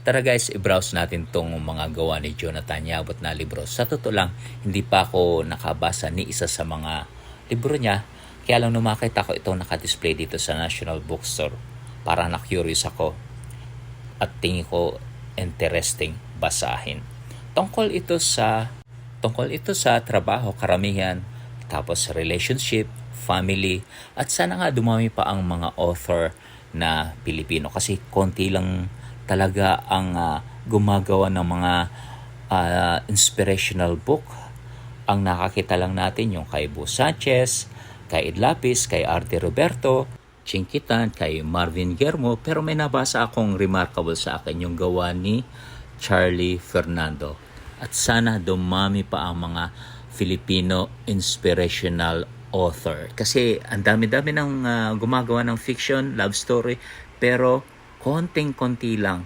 Tara guys, i-browse natin tong mga gawa ni Jonathan Yabut na libro. Sa totoo lang, hindi pa ako nakabasa ni isa sa mga libro niya. Kaya lang nung makita ko itong nakadisplay dito sa National Bookstore, parang na-curious ako at tingin ko interesting basahin. Tungkol ito sa trabaho, karamihan, tapos relationship, family, at sana nga dumami pa ang mga author na Pilipino kasi konti lang talaga ang gumagawa ng mga inspirational book. Ang nakakita lang natin yung kay Bu Sanchez, kay Ed Lapis, kay Arte Roberto, Chinkitan, kay Marvin Guillermo, pero may nabasa akong remarkable sa akin yung gawa ni Charlie Fernando. At sana dumami pa ang mga Filipino inspirational author. Kasi ang dami-dami ng gumagawa ng fiction, love story, pero konting-konti lang